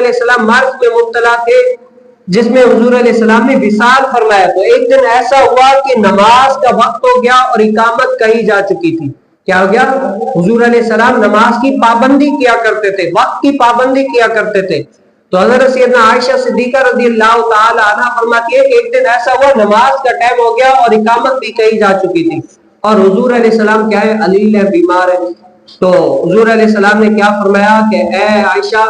علیہ السلام مرض میں مبتلا تھے جس میں حضور علیہ السلام نے وصال فرمایا. تو ایک دن ایسا ہوا کہ نماز کا وقت ہو گیا اور اقامت کہی جا چکی تھی. کیا ہو گیا؟ حضور علیہ السلام نماز کی پابندی کیا کرتے تھے, وقت کی پابندی کیا کرتے تھے. تو حضرت سیدنا عائشہ صدیقہ رضی اللہ تعالی عنہا فرماتی ہے کہ ایک دن ایسا ہوا نماز کا ٹائم ہو گیا اور اقامت بھی کہی جا چکی تھی, اور حضور علیہ السلام کیا ہے, علیل ہے, بیمار ہے. تو حضور علیہ السلام نے کیا فرمایا کہ اے عائشہ,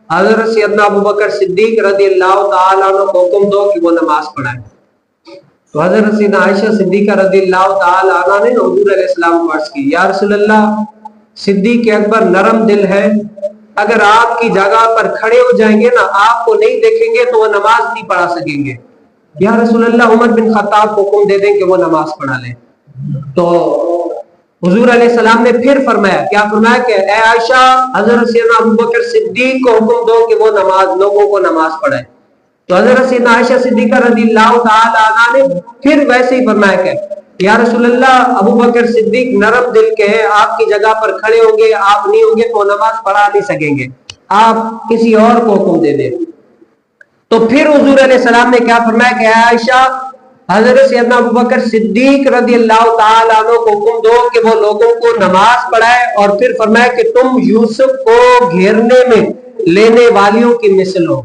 حضرت سیدنا ابوبکر صدیق رضی اللہ تعالی عنہ کو حکم دو کہ وہ نماز پڑھائیں. تو حضرت سیدنا عائشہ صدیقہ رضی اللہ تعالی عنہ نے حضور علیہ السلام کو عرض کی, یا رسول اللہ, صدیق اکبر نرم دل ہے, اگر آپ کی جگہ پر کھڑے ہو جائیں گے نا, آپ کو نہیں دیکھیں گے تو وہ نماز نہیں پڑھا سکیں گے. یا رسول اللہ, عمر بن خطاب کو حکم دے دیں کہ وہ نماز پڑھا لیں. تو حضور علیہ السلام نے پھر فرمایا, کیا فرمایا کہ اے عائشہ, حضرت سیدنا ابوبکر صدیق کو حکم دو کہ وہ لوگوں کو نماز پڑھائے. تو حضرت سیدنا عائشہ صدیقہ رضی اللہ تعالی عنہا نے پھر ویسے ہی فرمایا کہ یا رسول اللہ, ابوبکر صدیق نرم دل کے ہیں, آپ کی جگہ پر کھڑے ہوں گے, آپ نہیں ہوں گے تو نماز پڑھا نہیں سکیں گے, آپ کسی اور کو حکم دے دیں. تو پھر حضور علیہ السلام نے کیا فرمایا کہ اے عائشہ, حضرت سیدنا ابوبکر صدیق رضی اللہ تعالی عنہ کو حکم دو کہ وہ لوگوں کو نماز پڑھائے, اور پھر فرمایا کہ تم یوسف کو گھیرنے میں لینے والیوں کی مثل ہو.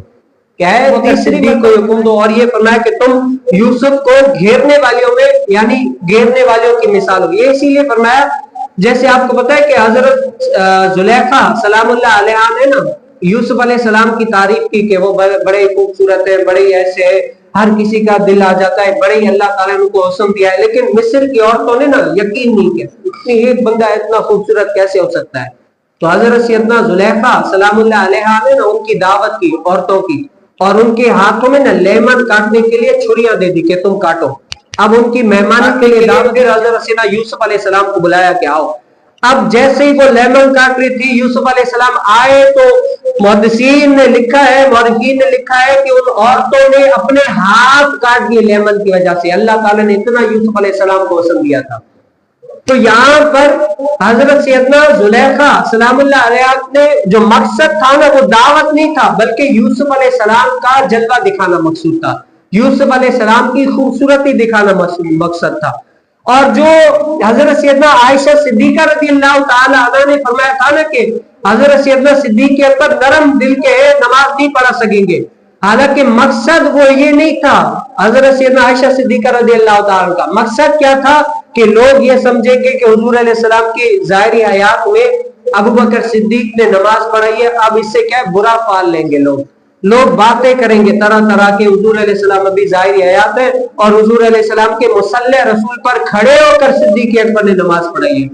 کیا ہے, تیسری بات کو حکم دو, اور یہ فرمایا کہ تم یوسف کو گھیرنے والیوں میں یعنی گھیرنے والوں کی مثال ہو. یہ اسی لیے فرمایا جیسے آپ کو پتا ہے کہ حضرت زلیخا سلام اللہ علیہا نے نا یوسف علیہ السلام کی تعریف کی کہ وہ بڑے خوبصورت ہے, بڑے ایسے ہے, ہر کسی کا دل آ جاتا ہے, بڑے ہی اللہ تعالیٰ نے ان کو حسن دیا ہے. لیکن مصر کی عورتوں نے نا یقین نہیں کیا, ایک بندہ اتنا خوبصورت کیسے ہو سکتا ہے. تو حضرت سیدنا زلیخا سلام اللہ علیہا نے نا ان کی دعوت کی عورتوں کی, اور ان کے ہاتھوں میں نا لیمن کاٹنے کے لیے چھریاں دے دی کہ تم کاٹو. اب ان کی مہمانی کے لیے دعوت دے حضرت سیدنا یوسف علیہ السلام کو بلایا کہ آؤ. اب جیسے ہی وہ لیمن کاٹ رہی تھی, یوسف علیہ السلام آئے تو محدثین نے لکھا ہے کہ ان عورتوں نے اپنے ہاتھ کاٹ دیے لیمن کی وجہ سے. اللہ تعالیٰ نے اتنا یوسف علیہ السلام کو حسن دیا تھا. تو یہاں پر حضرت سیدنا زلیخا سلام اللہ علیہ نے جو مقصد تھا نا وہ دعوت نہیں تھا, بلکہ یوسف علیہ السلام کا جلوہ دکھانا مقصود تھا, یوسف علیہ السلام کی خوبصورتی دکھانا مقصد تھا. اور جو حضرت سیدنا عائشہ صدیقہ رضی اللہ تعالی عنہ نے فرمایا تھا نا کہ حضرت سیدنا صدیق کے اوپر نرم دل کے ہیں, نماز نہیں پڑھا سکیں گے, حالانکہ مقصد وہ یہ نہیں تھا. حضرت سیدنا عائشہ صدیقہ رضی اللہ تعالی عنہ کا مقصد کیا تھا کہ لوگ یہ سمجھیں گے کہ حضور علیہ السلام کی ظاہری حیات میں ابوبکر صدیق نے نماز پڑھائی ہے, اب اس سے کیا ہے برا پال لیں گے لوگ باتیں کریں گے طرح طرح کے, حضور علیہ السلام ابھی ظاہری حیات ہے اور حضور علیہ السلام کے مصلی رسول پر کھڑے ہو کر صدیق اکبر نے نماز پڑھائی ہے,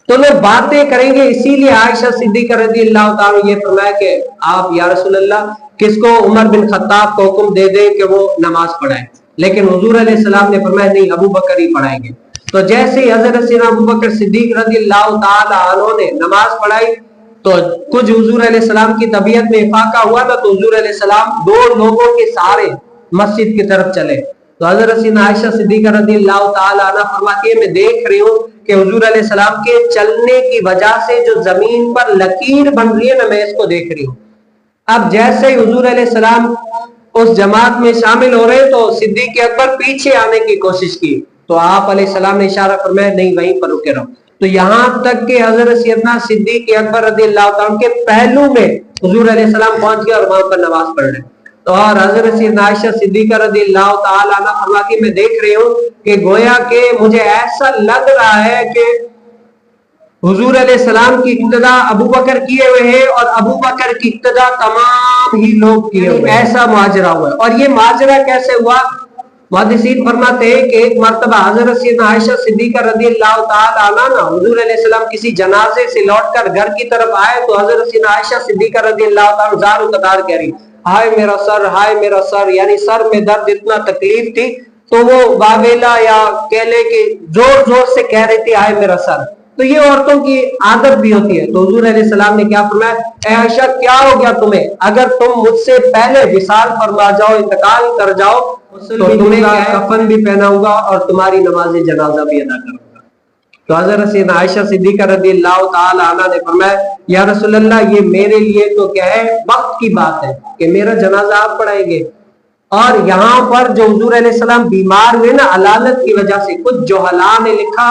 تو لوگ باتیں کریں گے. اسی لیے عائشہ صدیقہ رضی اللہ تعالیٰ یہ فرمایا کہ آپ یا رسول اللہ کس کو, عمر بن خطاب کو حکم دے دیں کہ وہ نماز پڑھائیں. لیکن حضور علیہ السلام نے فرمایا نہیں, ابو بکر ہی پڑھائیں گے. تو جیسے ہی حضرت سیدنا ابو بکر صدیق رضی اللہ تعالی عنہ نے نماز پڑھائی تو کچھ حضور علیہ السلام کی طبیعت میں افاقہ ہوا تھا, تو حضور علیہ السلام دو لوگوں کے سہارے مسجد کی طرف چلے. تو حضرت سیدنا عائشہ صدیقہ رضی اللہ تعالی عنہ فرماتی ہے میں دیکھ رہی ہوں کہ حضور علیہ السلام کے چلنے کی وجہ سے جو زمین پر لکیر بن رہی ہے نا, میں اس کو دیکھ رہی ہوں. اب جیسے ہی حضور علیہ السلام اس جماعت میں شامل ہو رہے تو صدیق اکبر پیچھے آنے کی کوشش کی, تو آپ علیہ السلام نے اشارہ فرمایا نہیں, وہیں پر رکے رہو. تو یہاں تک کہ حضرت سیدنا صدیق اکبر رضی اللہ تعالیٰ کے پہلو میں حضور علیہ السلام پہنچ گیا اور وہاں پر نماز پڑھ رہے. تو اور حضرت سیدنا عائشہ صدیقہ رضی اللہ تعالی عنہ فرماتی میں دیکھ رہی ہوں کہ گویا کہ مجھے ایسا لگ رہا ہے کہ حضور علیہ السلام کی ابتدا ابو بکر کیے ہوئے ہیں اور ابو بکر کی ابتدا تمام ہی لوگ کیے ہوئے, ایسا ماجرا ہوا ہے. اور یہ ماجرا کیسے ہوا؟ محدثین فرماتے ہیں کہ ایک مرتبہ حضرت سیدنا عائشہ صدیقہ رضی اللہ تعالی عنہ حضور علیہ السلام کسی جنازے سے لوٹ کر گھر کی طرف آئے تو حضرت سیدنا عائشہ صدیقہ رضی اللہ تعالی زار و قطار کہہ رہی ہائے میرا سر, ہائے میرا سر, یعنی سر میں درد, اتنا تکلیف تھی. تو وہ باویلا یا کہہ لے کہ زور زور سے کہہ رہی تھی ہائے میرا سر. تو یہ عورتوں کی عادت بھی ہوتی ہے. تو حضور علیہ السلام نے کیا فرمایا, اے عائشہ کیا ہو گیا تمہیں, اگر تم مجھ سے پہلے وصال فرما جاؤ, انتقال کر جاؤ تو تمہیں کفن بھی پہناؤں گا اور تمہاری نماز جنازہ بھی ادا کروں گا. تو حضرت سیدنا عائشہ صدیقہ رضی اللہ تعالی عنہ نے فرمایا یا رسول اللہ یہ میرے لیے تو کیا ہے وقت کی بات ہے کہ میرا جنازہ آپ پڑھائیں گے. اور یہاں پر جو حضور علیہ السلام بیمار ہوئے نا علالت کی وجہ سے, کچھ جوہلاء نے لکھا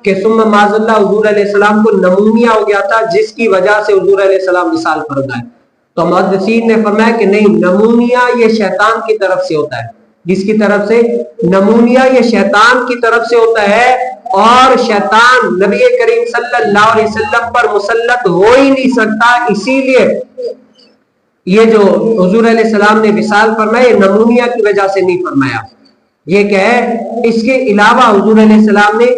کہ ثم معاذ اللہ حضور علیہ السلام کو نمونیا ہو گیا تھا جس کی وجہ سے حضور علیہ السلام وصال فرما ہے. تو محدثین نے فرمایا کہ نہیں, نمونیا یہ شیطان کی طرف سے ہوتا ہے. جس کی طرف سے نمونیا یہ شیطان کی طرف سے ہوتا ہے, اور شیطان نبی کریم صلی اللہ علیہ وسلم پر مسلط ہو ہی نہیں سکتا. اسی لیے یہ جو حضور علیہ السلام نے وصال فرمایا یہ نمونیا کی وجہ سے نہیں فرمایا. یہ کیا ہے, اس کے علاوہ حضور علیہ السلام نے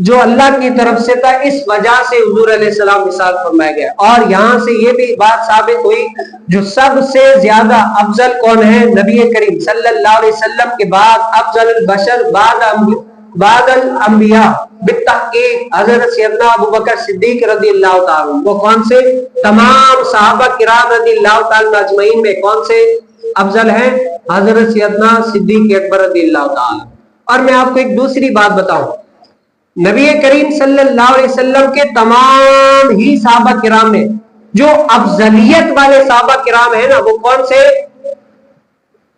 جو اللہ کی طرف سے تھا اس وجہ سے حضور علیہ السلام وصال فرمایا گیا. اور یہاں سے یہ بھی بات ثابت ہوئی جو سب سے زیادہ افضل کون ہے, نبی کریم صلی اللہ علیہ وسلم کے بعد افضل البشر بعد الانبیاء بالتحقیق حضرت سیدنا ابو بکر صدیق رضی اللہ تعالی. وہ کون سے تمام صحابہ کرام رضی اللہ تعالی اجمعین میں کون سے افضل ہیں, حضرت سیدنا صدیق اکبر رضی اللہ تعالی. اور میں آپ کو ایک دوسری بات بتاؤں, نبی کریم صلی اللہ علیہ وسلم کے تمام ہی صحابہ کرام میں جو افضلیت والے صحابہ کرام ہیں نا, وہ کون سے,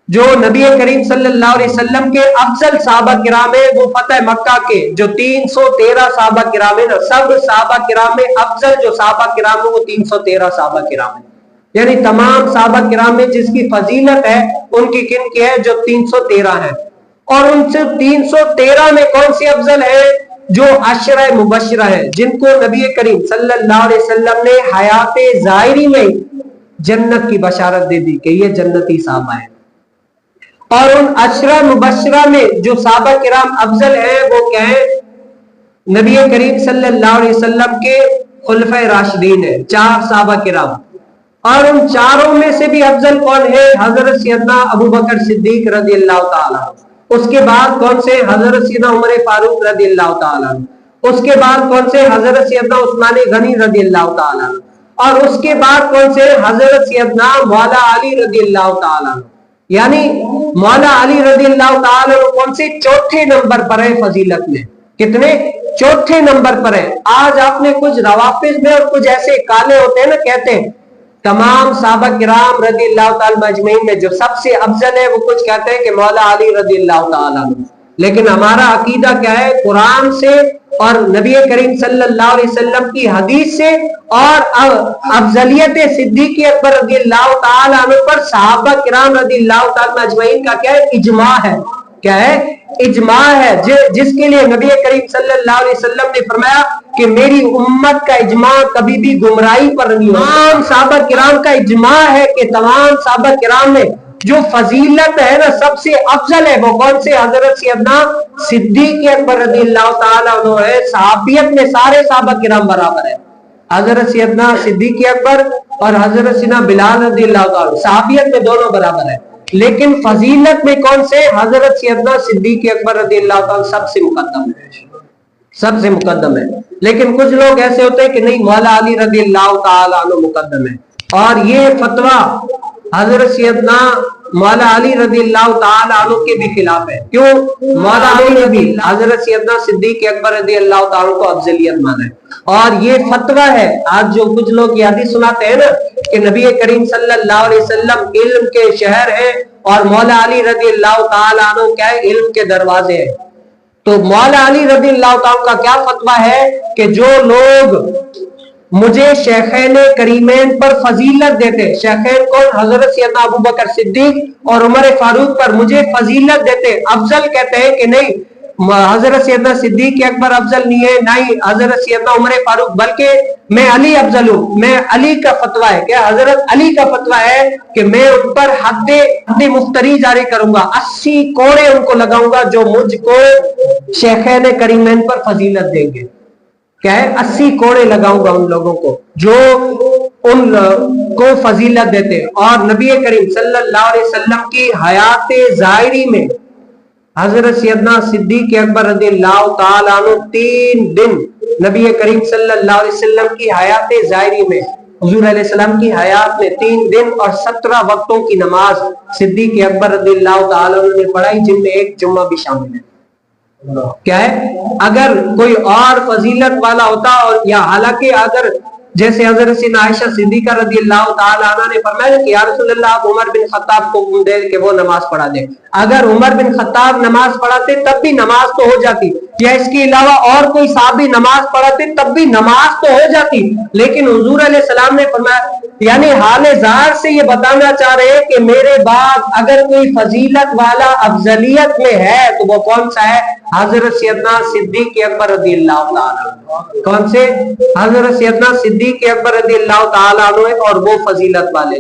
جو نبی کریم صلی اللہ علیہ وسلم کے افضل صحابہ کرام ہیں وہ فتح مکہ کے جو 313 صحابہ کرام ہیں نا, سب صحابہ کرام میں افضل جو صحابہ کرام ہیں وہ 313 صحابہ کرام ہیں. یعنی تمام صحابہ کرام میں جس کی فضیلت ہے ان کی کن کی ہے, جو 313 ہیں. اور ان سے 313 میں کون سی افضل ہے, جو عشرہ مبشرہ ہے جن کو نبی کریم صلی اللہ علیہ وسلم نے حیات ظاہری میں جنت کی بشارت دے دی کہ یہ جنتی صحابہ ہیں. اور ان عشرہ مبشرہ میں جو صحابہ کرام افضل ہیں وہ کیا ہیں, نبی کریم صلی اللہ علیہ وسلم کے خلفۂ راشدین ہیں, 4 صحابہ کرام. اور ان چاروں میں سے بھی افضل کون ہے, حضرت سیدنا ابو بکر صدیق رضی اللہ تعالی. اس کے بعد کون سے, حضرت سیدنا عمر فاروق رضی اللہ تعالیٰ. اس کے بعد کون سے, حضرت سیدنا عثمان غنی رضی اللہ تعالیٰ. اور اس کے بعد کون سے, حضرت سیدنا مولا علی رضی اللہ تعالیٰ. یعنی مولا علی رضی اللہ تعالیٰ کون سے, چوتھے نمبر پر ہے فضیلت میں. کتنے, چوتھے نمبر پر ہے. آج آپ نے کچھ روافظ میں اور کچھ ایسے کالے ہوتے ہیں نا, کہتے ہیں تمام صحابہ کرام رضی اللہ تعالی اجمعین میں جو سب سے افضل ہے وہ کچھ کہتے ہیں کہ مولا علی رضی اللہ تعالیٰ. لیکن ہمارا عقیدہ کیا ہے, قرآن سے اور نبی کریم صلی اللہ علیہ وسلم کی حدیث سے, اور افضلیت صدیق اکبر رضی اللہ تعالیٰ عنہ پر صحابہ کرام رضی اللہ تعالی اجمعین کا کیا ہے, اجماع ہے. کیا ہے, اجماع ہے, جس کے لیے نبی کریم صلی اللہ علیہ وسلم نے فرمایا کہ میری امت کا اجماع کبھی بھی گمراہی پر نہیں ہوگا. تمام صحابہ کرام کا اجماع ہے کہ تمام صحابہ کرام میں جو فضیلت ہے نا سب سے افضل ہے وہ کون سے, حضرت سیدنا صدیق اکبر رضی اللہ تعالیٰ عنہ ہے. صحابیت میں سارے صحابہ کرام برابر ہے. حضرت سیدنا صدیق اکبر اور حضرت سیدنا بلال رضی اللہ تعالیٰ صحابیت میں دونوں برابر ہے. لیکن فضیلت میں کون سے, حضرت سیدنا صدیق اکبر رضی اللہ تعالیٰ سب سے مقدم ہے, سب سے مقدم ہے. لیکن کچھ لوگ ایسے ہوتے ہیں کہ نہیں, مولا علی رضی اللہ تعالیٰ عنہ مقدم ہے. اور یہ فتویٰ حضرت سیدنا مولا علی رضی اللہ تعالیٰ عنہ کے بھی خلاف ہے. کیوں, مولا علی رضی حضرت سیدنا صدیق اکبر رضی اللہ تعالیٰ کو افضلیت مانا ہے. اور یہ فتویٰ ہے, آج جو کچھ لوگ یہ حدیث سناتے ہیں نا کہ نبی کریم صلی اللہ علیہ وسلم علم کے شہر ہیں اور مولا علی رضی اللہ تعالیٰ عنہ کیا ہے, علم کے دروازے ہیں. تو مولا علی رضی اللہ تعالیٰ کا کیا فتویٰ ہے کہ جو لوگ مجھے شیخین کریمین پر فضیلت دیتے, شیخین کون, حضرت سیدنا ابو بکر صدیق اور عمر فاروق پر مجھے فضیلت دیتے, افضل کہتے ہیں کہ نہیں حضرت سیدنا صدیق اکبر افضل نہیں ہے, نہ ہی حضرت سیدنا عمر فاروق, بلکہ میں علی افضل ہوں. میں علی کا فتویٰ ہے, کیا حضرت علی کا فتویٰ ہے کہ میں ان پر حد مفتری جاری کروں گا, 80 کوڑے ان کو لگاؤں گا جو مجھ کو شیخین کریمین پر فضیلت دیں گے. کیا ہے, 80 کوڑے لگاؤں گا ان لوگوں کو جو ان کو فضیلت دیتے. اور نبی کریم صلی اللہ علیہ وسلم کی حیات ظاہری میں حضرت سیدنا صدیق اکبر رضی اللہ تعالیٰ عنہ 3 دن نبی کریم صلی اللہ علیہ وسلم کی حیات ظاہری میں, حضور علیہ السلام کی حیات میں 3 دن اور 17 وقتوں کی نماز صدیق اکبر رضی اللہ تعالیٰ عنہ نے پڑھائی, جن میں ایک جمعہ بھی شامل ہے. کیا ہے؟ اگر کوئی اور فضیلت والا ہوتا، اور یا حالانکہ اگر جیسے حضرت سیدنا عائشہ صدیقہ رضی اللہ تعالی عنہ نے فرمایا کہ یا رسول اللہ آپ عمر بن خطاب کو دے کہ وہ نماز پڑھا دے، اگر عمر بن خطاب نماز پڑھاتے تب بھی نماز تو ہو جاتی، یا اس کے علاوہ اور کوئی صحابی نماز پڑھاتے تب بھی نماز تو ہو جاتی، لیکن حضور علیہ السلام نے فرمایا، یعنی حال ظاہر سے یہ بتانا چاہ رہے ہیں کہ میرے بعد اگر کوئی فضیلت والا افضلیت میں ہے تو وہ کون سا ہے؟ حضرت سیدنا صدیق اکبر رضی اللہ تعالیٰ۔ کون سے؟ حضرت سیدنا صدیق اکبر رضی اللہ تعالیٰ عنہ، اور وہ فضیلت والے۔